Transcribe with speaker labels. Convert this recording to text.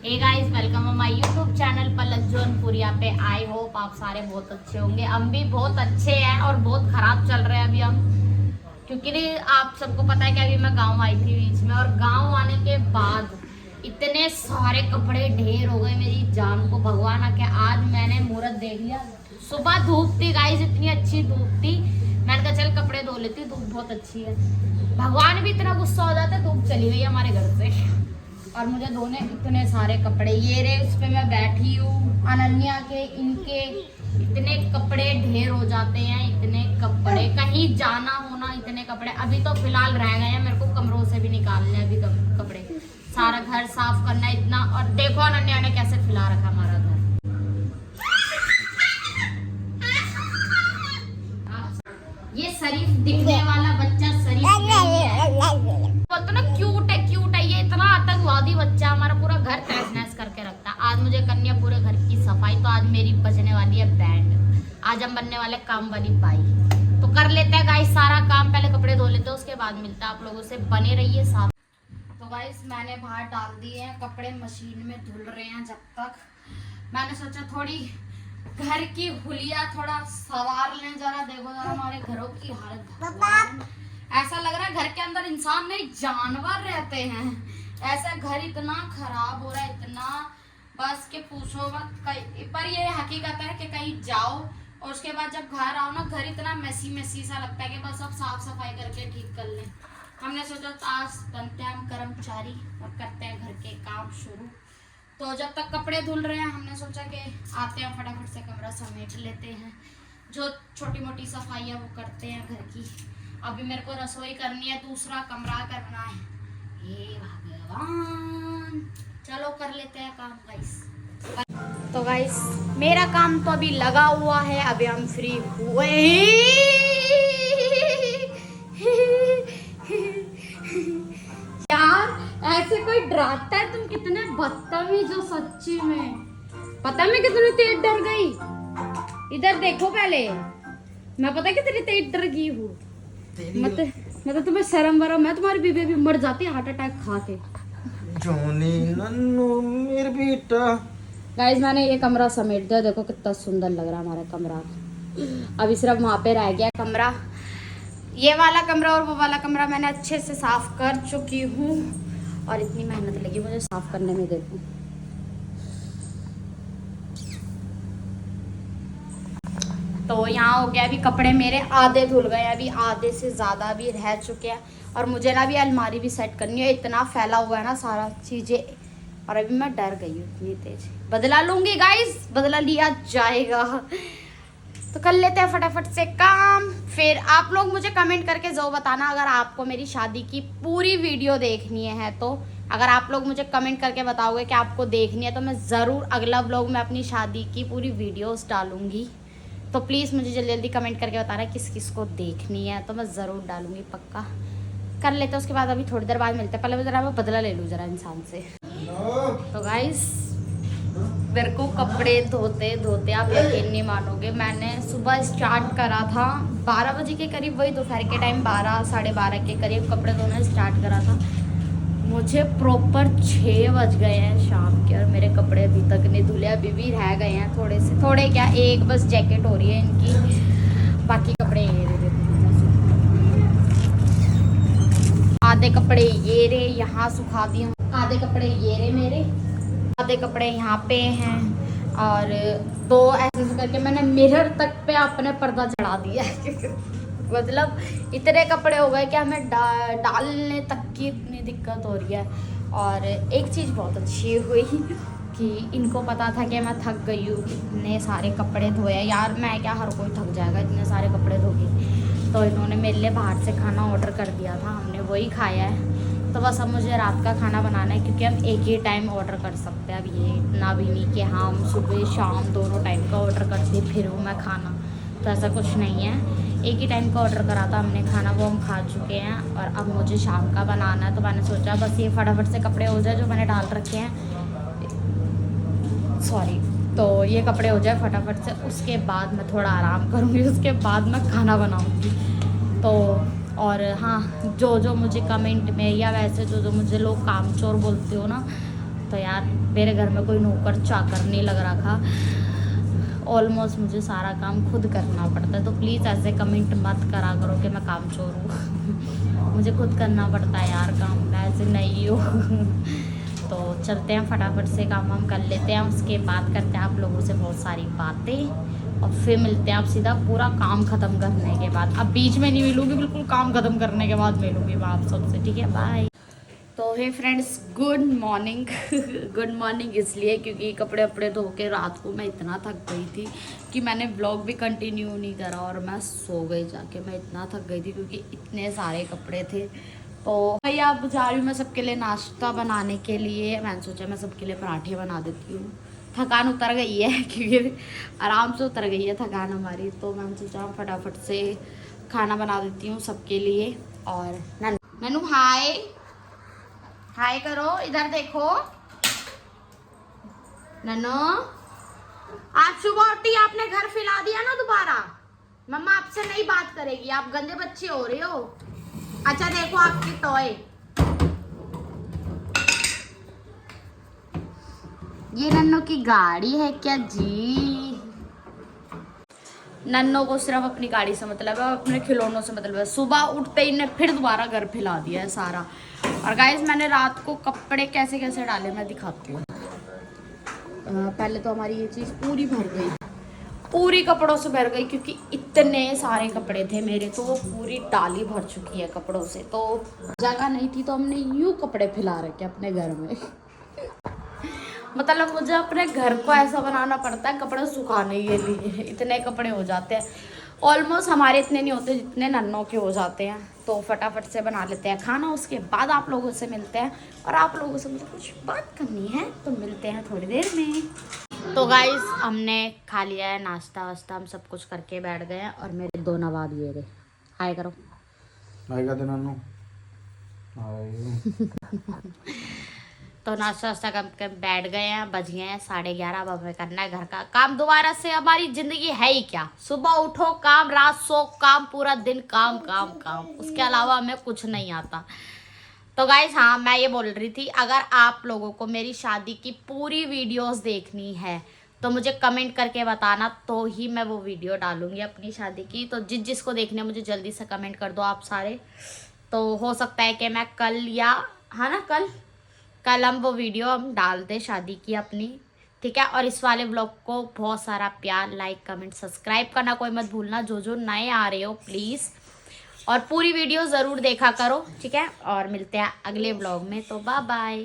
Speaker 1: Hey guys, welcome my YouTube channel Palak Jaunpur. यहाँ पे I hope आप सारे बहुत अच्छे होंगे। हम भी बहुत अच्छे हैं और बहुत खराब चल रहे हैं अभी हम, क्योंकि आप सबको पता है कि अभी मैं गांव आई थी बीच में, और गांव आने के बाद इतने सारे कपड़े ढेर हो गए। मेरी जान को भगवान आके आज मैंने मुहूर्त देख लिया। सुबह धूप थी गाइस, इतनी अच्छी धूप थी, मैंने कहा चल कपड़े धो लेती, धूप बहुत अच्छी है। भगवान भी इतना गुस्सा हो जाता है, धूप चली गई हमारे घर से और मुझे धोने इतने सारे कपड़े। ये रे उस पे मैं बैठी हूँ, अनन्या के इनके इतने कपड़े ढेर हो जाते हैं, इतने कपड़े, कहीं जाना होना इतने कपड़े। अभी तो फिलहाल रह गए हैं, मेरे को कमरों से भी निकालने अभी कपड़े, सारा घर साफ करना है इतना। और देखो अनन्या ने कैसे फैला रखा हमारा घर। ये शरीफ दिखने वाला बच्चा शरीफ नहीं है, बोलते ना क्यूट है क्यूट है। ये इतना आतंकवादी बच्चा हमारा पूरा घर तहस नहस करके रखता है। आज मुझे करनी है पूरे घर की सफाई, तो आज मेरी बजने वाली है बैंड। आज हम बनने वाले काम वाली बाई, तो कर लेते हैं गाइस सारा काम। पहले कपड़े धो लेते हैं, उसके बाद मिलता है आप लोगों से, बने रहिए साथ। तो गाइस मैंने बाहर डाल दिए हैं कपड़े, मशीन में धुल रहे हैं। जब तक मैंने सोचा थोड़ी घर की हुलिया थोड़ा सवार लें जरा। देखो जरा हमारे घरों की हालत, ऐसा लग रहा है घर के अंदर इंसान नहीं जानवर रहते हैं। ऐसा घर इतना खराब हो रहा है, इतना बस के पूछो मत। पर ये हकीकत है कि कहीं जाओ और उसके बाद जब घर आओ ना, घर इतना मैसी सा लगता है कि बस अब साफ सफाई करके ठीक कर लें। हमने सोचा आज बनते हैं हम कर्मचारी और करते हैं घर के काम शुरू। तो जब तक कपड़े धुल रहे हैं, हमने सोचा कि आते हैं फटाफट से कमरा समेट लेते हैं, जो छोटी मोटी सफाई है वो करते हैं घर की। अभी मेरे को रसोई करनी है, दूसरा कमरा करना है। हे भगवान, चलो कर लेते हैं काम गाइस। तो गाइस मेरा काम तो अभी लगा हुआ है, अभी हम फ्री हुए। यार ऐसे कोई डराता है? तुम कितने बदतमीज हो सच्ची में। पता मैं कितनी तेज डर गई। इधर देखो पहले, मैं पता कितनी तेज डर गई हूँ। मतलब तुम्हें शर्म वरम, मैं तुम्हारी बीबी भी मर जाती हार्ट अटैक खा के।
Speaker 2: जोनी नन्नू मेरे बेटा।
Speaker 1: गाइस मैंने ये कमरा समेट दिया, देखो कितना सुंदर लग रहा है हमारा कमरा। अभी सिर्फ वहाँ पे रह गया कमरा, ये वाला कमरा और वो वाला कमरा मैंने अच्छे से साफ कर चुकी हूँ। और इतनी मेहनत लगी मुझे साफ करने में, देखो। तो यहाँ हो गया, अभी कपड़े मेरे आधे धुल गए, अभी आधे से ज़्यादा भी रह चुके हैं। और मुझे ना अभी अलमारी भी सेट करनी है, इतना फैला हुआ है ना सारा चीज़ें। और अभी मैं डर गई हूँ इतनी तेज। बदला लूँगी गाइस, बदला लिया जाएगा। तो कर लेते हैं फटाफट से काम। फिर आप लोग मुझे कमेंट करके जो बताना, अगर आपको मेरी शादी की पूरी वीडियो देखनी है तो अगर आप लोग मुझे कमेंट करके बताओगे कि आपको देखनी है, तो मैं ज़रूर अगला व्लॉग में अपनी शादी की पूरी वीडियोस डालूँगी। तो प्लीज़ मुझे जल्दी जल्दी कमेंट करके बताना किस किस को देखनी है, तो मैं ज़रूर डालूँगी पक्का। कर लेते हैं, उसके बाद अभी थोड़ी देर बाद मिलते हैं। पहले ज़रा मैं बदला ले लूँ ज़रा इंसान से। तो गाइस मेरे को कपड़े धोते धोते आप यकीन नहीं मानोगे, मैंने सुबह स्टार्ट करा था 12 बजे के करीब, वही दोपहर के टाइम 12 साढ़े 12 के करीब कपड़े धोना स्टार्ट करा था। मुझे प्रॉपर 6 बज गए हैं शाम के और मेरे कपड़े अभी तक नहीं धुले। अभी भी रह गए हैं थोड़े से, थोड़े क्या, एक बस जैकेट हो रही है इनकी, बाकी कपड़े ये रे। आधे कपड़े ये रे यहाँ सुखा दिए, आधे कपड़े ये रे मेरे, आधे कपड़े यहाँ पे हैं। और दो ऐसे करके मैंने मिरर तक पे अपने पर्दा चढ़ा दिया है। मतलब इतने कपड़े हो गए कि हमें डालने तक की इतनी दिक्कत हो रही है। और एक चीज़ बहुत अच्छी हुई कि इनको पता था कि मैं थक गई हूँ, इतने सारे कपड़े धोए यार। मैं क्या, हर कोई थक जाएगा इतने सारे कपड़े धो के। तो इन्होंने मेरे लिए बाहर से खाना ऑर्डर कर दिया था, हमने वही खाया है। तो बस अब मुझे रात का खाना बनाना है, क्योंकि हम एक ही टाइम ऑर्डर कर सकते हैं। अब ये इतना भी नहीं कि हाँ हम सुबह शाम दोनों टाइम का ऑर्डर करते फिर वो मैं खाना, तो ऐसा कुछ नहीं है। एक ही टाइम का ऑर्डर करा था हमने खाना, वो हम खा चुके हैं। और अब मुझे शाम का बनाना है, तो मैंने सोचा बस ये फटाफट से कपड़े हो जाए जो मैंने डाल रखे हैं, सॉरी, तो ये कपड़े हो जाए फटाफट से, उसके बाद मैं थोड़ा आराम करूँगी, उसके बाद मैं खाना बनाऊँगी। तो और हाँ, जो जो मुझे कमेंट में या वैसे जो जो मुझे लोग कामचोर बोलते हो ना, तो यार मेरे घर में कोई नौकर चाकर नहीं लग रहा था, ऑलमोस्ट मुझे सारा काम खुद करना पड़ता है। तो प्लीज़ ऐसे कमेंट मत करा करो कि मैं काम चोर हूँ। मुझे खुद करना पड़ता है यार काम, मैं ऐसे नहीं हूँ। तो चलते हैं फटाफट से काम हम कर लेते हैं, उसके बाद करते हैं आप लोगों से बहुत सारी बातें और फिर मिलते हैं आप सीधा पूरा काम ख़त्म करने के बाद। अब बीच में नहीं मिलूंगी, बिल्कुल काम ख़त्म करने के बाद मिलूंगी मैं आप सबसे, ठीक है? बाय। तो hey friends, good morning. Good morning इसलिए क्योंकि कपड़े वपड़े धो के रात को मैं इतना थक गई थी कि मैंने व्लॉग भी कंटिन्यू नहीं करा और मैं सो गई जाके। मैं इतना थक गई थी क्योंकि इतने सारे कपड़े थे। तो भैया अब जा रही हूँ मैं सबके लिए नाश्ता बनाने के लिए। मैंने सोचा मैं सबके लिए पराठे बना देती हूँ। थकान उतर गई है क्योंकि आराम से उतर गई है थकान हमारी। तो मैंने सोचा फटाफट से खाना बना देती हूँ सबके लिए। और नन्नू हाय हाय करो, इधर देखो। नन्नू आज सुबह उठी आपने घर फैला दिया ना दोबारा। मम्मा आपसे नहीं बात करेगी, आप गंदे बच्चे हो रहे हो। अच्छा देखो आपकी टॉय, ये नन्नू की गाड़ी है क्या जी? नन्नू को सिर्फ अपनी गाड़ी से मतलब है, अपने खिलौनों से मतलब है। सुबह उठते ही ने फिर दोबारा घर फैला दिया है सारा। और गाइस मैंने रात को कपड़े कैसे कैसे डाले मैं दिखाती हूँ। पहले तो हमारी ये चीज़ पूरी भर गई, पूरी कपड़ों से भर गई क्योंकि इतने सारे कपड़े थे मेरे। तो वो पूरी डाली भर चुकी है कपड़ों से। तो जगह नहीं थी तो हमने यूं कपड़े फैला रखे अपने घर में। मतलब मुझे अपने घर को ऐसा बनाना पड़ता है कपड़े सुखाने के लिए, इतने कपड़े हो जाते हैं। ऑलमोस्ट हमारे इतने नहीं होते जितने नन्नों के हो जाते हैं। तो फटाफट से बना लेते हैं खाना, उसके बाद आप लोगों से मिलते हैं। और आप लोगों से मुझे कुछ बात करनी है तो मिलते हैं थोड़ी देर में। तो गाइस हमने खा लिया है नाश्ता वास्ता, हम सब कुछ करके बैठ गए हैं। और मेरे दो नवाब ये रहे, हाय करो।
Speaker 2: हाय का नन्नू हाय।
Speaker 1: तो नाश्ता वास्ता करके बैठ गए हैं, बज गए हैं 11:30। अब हमें करना है घर का काम दोबारा से। हमारी जिंदगी है ही क्या, सुबह उठो काम, रात सो काम, पूरा दिन काम काम काम, उसके अलावा हमें कुछ नहीं आता। तो गाइस हाँ मैं ये बोल रही थी, अगर आप लोगों को मेरी शादी की पूरी वीडियोस देखनी है तो मुझे कमेंट करके बताना, तो ही मैं वो वीडियो डालूंगी अपनी शादी की। तो जिसको देखने मुझे जल्दी से कमेंट कर दो आप सारे। तो हो सकता है कि मैं कल या हाँ ना कल हम वो वीडियो हम डाल दें शादी की अपनी, ठीक है? और इस वाले ब्लॉग को बहुत सारा प्यार, लाइक कमेंट सब्सक्राइब करना कोई मत भूलना, जो नए आ रहे हो प्लीज़। और पूरी वीडियो ज़रूर देखा करो, ठीक है? और मिलते हैं अगले ब्लॉग में। तो बाय बाय।